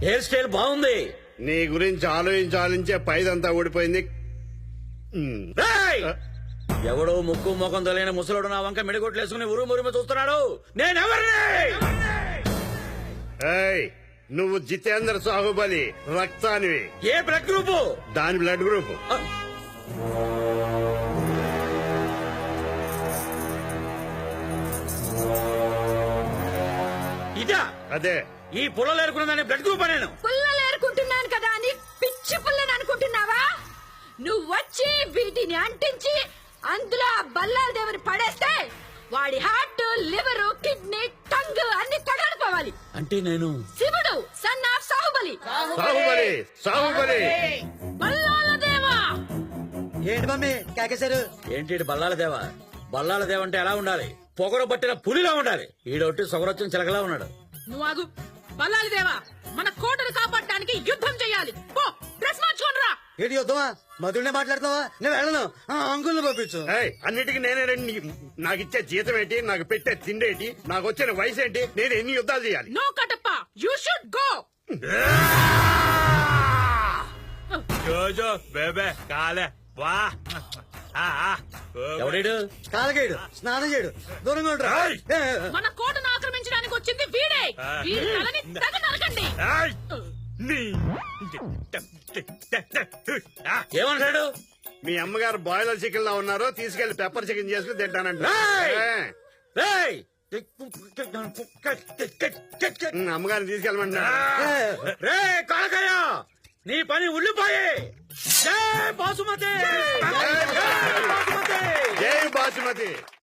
Hair style బాగుంది. నీ గురించి ఆలోచించే పైదంతా ఊడిపోయింది. రేయ్! ఎవడో ముక్కు ముఖం తెలియని ముసలోడు నా వంక మిడిగొట్లేసుకుని ఉరుమురుము చూస్తున్నాడు. నేనెవరిని? ఏయ్, నువ్వు జితేంద్ర సాహుబలి రక్తానివి. ఏ బ్లడ్ గ్రూపు? దాని బ్లడ్ గ్రూప్. ఇదా? అదే. ఈ పుల్లలు ఏరుకున్నదాన్ని బ్లడ్ గ్రూప్ నేను. పుల్లలు ఏరుకుంటున్నాను కదా అని పిచ్చి పుల్లని అనుకుంటున్నావా? నువ్వు వచ్చి వీటిని అంటించి అందులో ఆ బల్లాల దేవుని పడేస్తే వాడి హార్ట్, లివర్, కిడ్నీ, టంగ్ అన్ని తగలిపోవాలి. అంటే నేను శివుడు సన్ ఆఫ్ సాహుబలి. సాహుబలి సాహుబలి బల్లాల దేవా. ఏంటి మమ్మీ కాకేశారు? ఏంటి బల్లాల దేవ? బల్లాల దేవ అంటే ఎలా ఉండాలి? పొగరు పట్టిన పులిలా ఉండాలి. ఈడొట్టి సొగరొచ్చిన చిలకలా ఉన్నాడు. నువ్వు ఆగు. బల్లాల దేవా, మన కోటను కాపాడటానికి యుద్ధం చేయాలి. పో, డ్రెస్ మార్చుకోండి రా. ఏంటి యుద్ధమా? మధుడినే మాట్లాడుతున్నావా? నేను వెళ్ళను. అంకుల్ని పంపించు. ఏయ్, అన్నిటికీ నేనే రండి. నాకు ఇచ్చే జీతం ఏంటి? నాకు పెట్టే తిండి ఏంటి? నాకు వచ్చిన వయసు ఏంటి? నేను ఎన్ని యుద్ధాలు చేయాలి? No Kattappa, you should go. జోజో బేబే కాలే వా. ఎవడీడు? కాలకేడు స్నానం చేయడు. దూరంగా ఉంటా. మన కోటను ఆక్రమించడానికి వచ్చింది వీడే. వీడి తలని తెగ నరకండి. ఏమంటాడు? మీ అమ్మగారు బాయిలర్ చికెన్ లా ఉన్నారు, తీసుకెళ్లి పెప్పర్ చికెన్ చేసుకుని తింటానంట. రేయ్! అమ్మగారిని తీసుకెళ్ళమంటా. రే కాలకయ్య, నీ పని ఉల్లిపోయి. జై బాసుమతి! జై బాసుమతి.